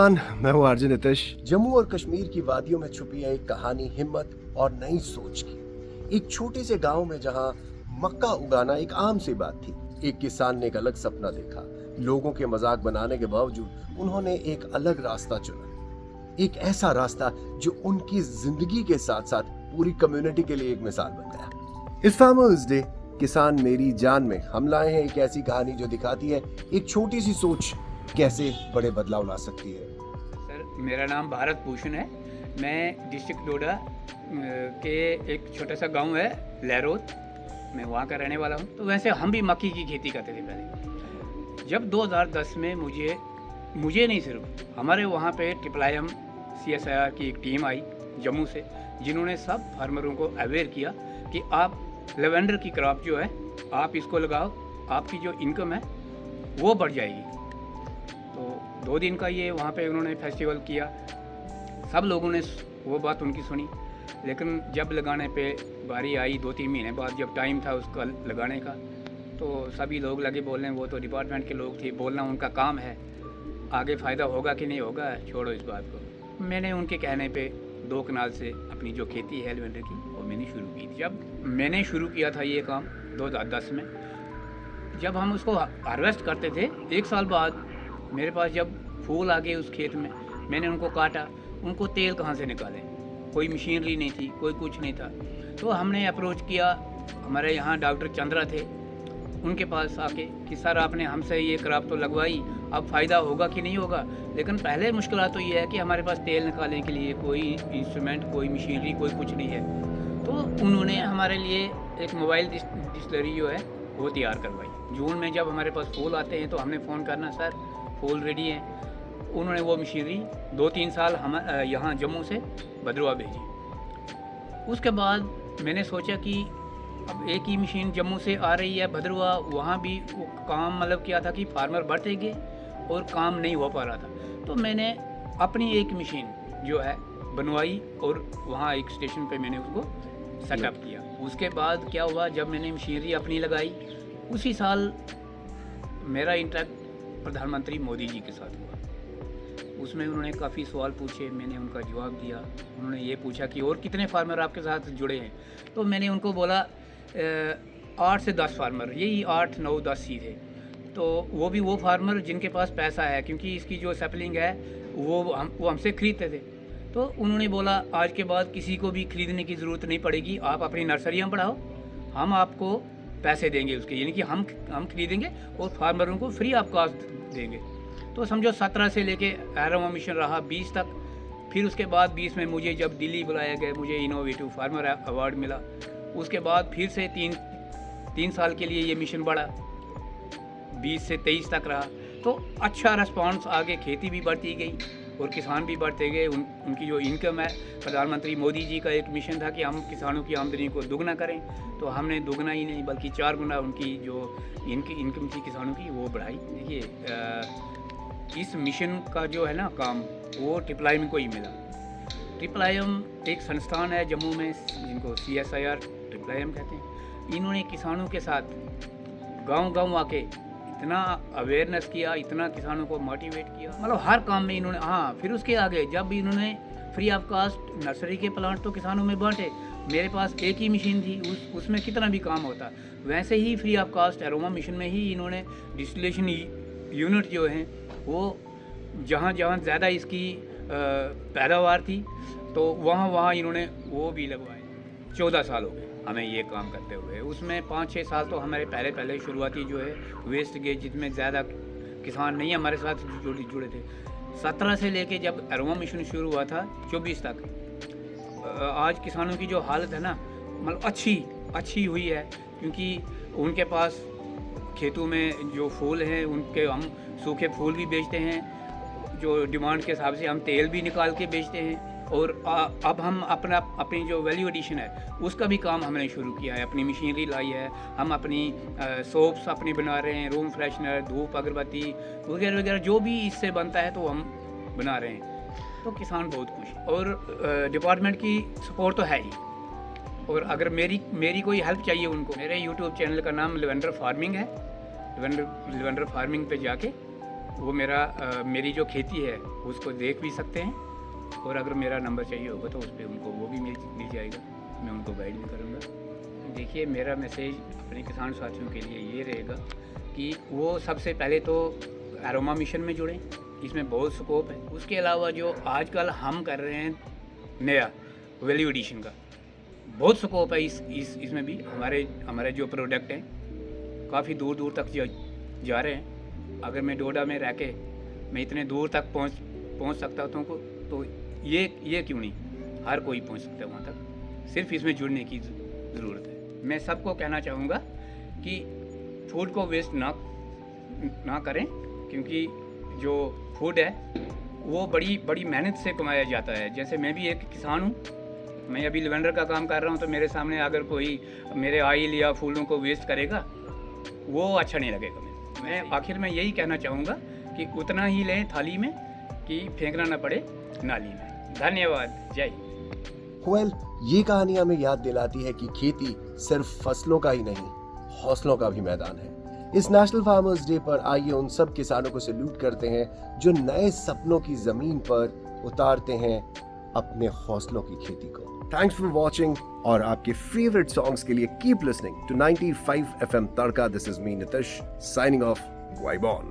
पाकिस्तान, मैं हूँ आरजे नितिश। जम्मू और कश्मीर की वादियों में छुपी है एक कहानी हिम्मत और नई सोच की। एक छोटे से गांव में जहां मक्का उगाना एक आम सी बात थी, एक किसान ने एक अलग सपना देखा। लोगों के मजाक बनाने के बावजूद उन्होंने एक अलग रास्ता चुना, एक ऐसा रास्ता जो उनकी जिंदगी के साथ साथ पूरी कम्युनिटी के लिए एक मिसाल बन गया। इस फार्मर्स डे किसान मेरी जान में हम लाए हैं एक ऐसी कहानी जो दिखाती है एक छोटी सी सोच कैसे बड़े बदलाव ला सकती है। सर, मेरा नाम भारत भूषण है। मैं डिस्ट्रिक्ट डोडा के एक छोटा सा गांव है लहरोद, मैं वहाँ का रहने वाला हूँ। तो वैसे हम भी मक्की की खेती करते थे पहले। जब 2010 में मुझे नहीं सिर्फ हमारे वहाँ पे ट्रिपल CSIR की एक टीम आई जम्मू से, जिन्होंने सब फार्मरों को अवेयर किया कि आप लेवेंडर की क्रॉप जो है आप इसको लगाओ, आपकी जो इनकम है वो बढ़ जाएगी। तो 2 दिन का ये वहाँ पे उन्होंने फेस्टिवल किया, सब लोगों ने वो बात उनकी सुनी। लेकिन जब लगाने पे बारी आई 2-3 महीने बाद, जब टाइम था उसका लगाने का, तो सभी लोग लगे बोलने, वो तो डिपार्टमेंट के लोग थे, बोलना उनका काम है, आगे फ़ायदा होगा कि नहीं होगा छोड़ो इस बात को। मैंने उनके कहने पे 2 कनाल से अपनी जो खेती है लेवेंडर की वो मैंने शुरू की थी। जब मैंने शुरू किया था ये काम 2010 में, जब हम उसको हार्वेस्ट करते थे, 1 साल बाद मेरे पास जब फूल आ गए उस खेत में, मैंने उनको काटा, उनको तेल कहाँ से निकालें, कोई मशीनरी नहीं थी, कोई कुछ नहीं था। तो हमने अप्रोच किया, हमारे यहाँ डॉक्टर चंद्रा थे, उनके पास आके कि सर आपने हमसे ये क्रॉप तो लगवाई, अब फ़ायदा होगा कि नहीं होगा। लेकिन पहले मुश्किल तो ये है कि हमारे पास तेल निकालने के लिए कोई इंस्ट्रूमेंट, कोई मशीनरी, कोई कुछ नहीं है। तो उन्होंने हमारे लिए एक मोबाइल डिस्टिलरी जो है वो तैयार करवाई। जून में जब हमारे पास फूल आते हैं तो हमने फ़ोन करना, सर फूल रेडी है। उन्होंने वो मशीनरी 2-3 साल हम यहाँ जम्मू से भद्रवा भेजी। उसके बाद मैंने सोचा कि अब एक ही मशीन जम्मू से आ रही है भद्रवा, वहाँ भी वो काम मतलब क्या था कि फार्मर बढ़ते गए और काम नहीं हो पा रहा था। तो मैंने अपनी एक मशीन जो है बनवाई और वहाँ एक स्टेशन पे मैंने उसको सेटअप किया। उसके बाद क्या हुआ, जब मैंने मशीनरी अपनी लगाई, उसी साल मेरा इंटरेक्ट प्रधानमंत्री मोदी जी के साथ हुआ। उसमें उन्होंने काफ़ी सवाल पूछे, मैंने उनका जवाब दिया। उन्होंने ये पूछा कि और कितने फार्मर आपके साथ जुड़े हैं, तो मैंने उनको बोला 8 से 10 फार्मर, यही 8, 9, 10 ही थे। तो वो भी वो फार्मर जिनके पास पैसा है, क्योंकि इसकी जो सैपलिंग है वो हमसे ख़रीदते थे। तो उन्होंने बोला आज के बाद किसी को भी ख़रीदने की ज़रूरत नहीं पड़ेगी, आप अपनी नर्सरियाँ बढ़ाओ, हम आपको पैसे देंगे उसके, यानी कि हम खरीदेंगे और फार्मरों को फ्री ऑफ कॉस्ट देंगे। तो समझो 17 से लेके एरोमा मिशन रहा 20 तक। फिर उसके बाद 20 में मुझे जब दिल्ली बुलाया गया, मुझे इनोवेटिव फार्मर अवार्ड मिला। उसके बाद फिर से 3 साल के लिए ये मिशन बढ़ा, 20 से 23 तक रहा। तो अच्छा रिस्पॉन्स, आगे खेती भी बढ़ती गई और किसान भी बढ़ते गए। उनकी जो इनकम है, प्रधानमंत्री मोदी जी का एक मिशन था कि हम किसानों की आमदनी को दुगना करें, तो हमने दुगना ही नहीं बल्कि 4 गुना उनकी जो इनकम थी किसानों की वो बढ़ाई। देखिए इस मिशन का जो है ना काम, वो ट्रिपल को ही मिला। ट्रिपल एक संस्थान है जम्मू में जिनको CSIR ट्रिपल कहते हैं। इन्होंने किसानों के साथ गांव आके इतना अवेयरनेस किया, इतना किसानों को मोटिवेट किया, मतलब हर काम में इन्होंने। हाँ, फिर उसके आगे जब इन्होंने फ्री ऑफ कास्ट नर्सरी के प्लांट तो किसानों में बांटे। मेरे पास एक ही मशीन थी, उसमें कितना भी काम होता। वैसे ही free of cost aroma mission में ही इन्होंने डिस्टिलेशन यूनिट जो हैं वो जहाँ ज़्यादा इसकी पैदावार थी तो वहाँ इन्होंने वो भी लगवाए। 14 साल हो गए हमें ये काम करते हुए। उसमें 5-6 साल तो हमारे पहले शुरुआती जो है वेस्ट गेज, जिसमें ज़्यादा किसान नहीं हमारे साथ जुड़े थे। 17 से लेके जब एरोमा मिशन शुरू हुआ था 24 तक, आज किसानों की जो हालत है ना, मतलब अच्छी हुई है, क्योंकि उनके पास खेतों में जो फूल हैं उनके हम सूखे फूल भी बेचते हैं, जो डिमांड के हिसाब से हम तेल भी निकाल के बेचते हैं। और अब हम अपनी जो वैल्यू एडिशन है उसका भी काम हमने शुरू किया है, अपनी मशीनरी लाई है, हम अपनी सोप्स अपनी बना रहे हैं, रूम फ्रेशनर, धूप अगरबत्ती वगैरह जो भी इससे बनता है तो हम बना रहे हैं। तो किसान बहुत खुश, और डिपार्टमेंट की सपोर्ट तो है ही। और अगर मेरी कोई हेल्प चाहिए उनको, मेरे यूट्यूब चैनल का नाम लेवेंडर फार्मिंग है। लेवेंडर फार्मिंग पे जाके वो मेरी जो खेती है उसको देख भी सकते हैं, और अगर मेरा नंबर चाहिए होगा तो उस पर उनको वो भी मिल जाएगा, मैं उनको गाइड भी करूँगा। देखिए, मेरा मैसेज अपने किसान साथियों के लिए ये रहेगा कि वो सबसे पहले तो एरोमा मिशन में जुड़ें, इसमें बहुत स्कोप है। उसके अलावा जो आजकल हम कर रहे हैं नया वैल्यू एडिशन का, बहुत स्कोप है इसमें भी। हमारे जो प्रोडक्ट हैं काफ़ी दूर दूर तक जा रहे हैं। अगर मैं डोडा में रह के मैं इतने दूर तक पहुंच सकता हूँ तो ये क्यों नहीं, हर कोई पहुंच सकता है वहाँ तक, सिर्फ इसमें जुड़ने की ज़रूरत है। मैं सबको कहना चाहूँगा कि फूड को वेस्ट ना करें, क्योंकि जो फूड है वो बड़ी मेहनत से कमाया जाता है। जैसे मैं भी एक किसान हूँ, मैं अभी लेवेंडर का काम कर रहा हूँ, तो मेरे सामने अगर कोई मेरे ऑयल या फूलों को वेस्ट करेगा वो अच्छा नहीं लगेगा। मैं आखिर में यही कहना चाहूँगा कि उतना ही लें थाली में कि फेंकना ना पड़े नाली में। धन्यवाद, जय हिंद। वेल, ये कहानी हमें याद दिलाती है कि खेती सिर्फ फसलों का ही नहीं, हौसलों का भी मैदान है। इस नेशनल फार्मर्स डे पर आइए उन सब किसानों को सैल्यूट करते हैं जो नए सपनों की जमीन पर उतारते हैं अपने हौसलों की खेती को। थैंक्स फॉर वॉचिंग, और आपके फेवरेट सॉन्ग्स के लिए keep listening to 95 FM Tadka. This is me Nitish signing off. Vibe on.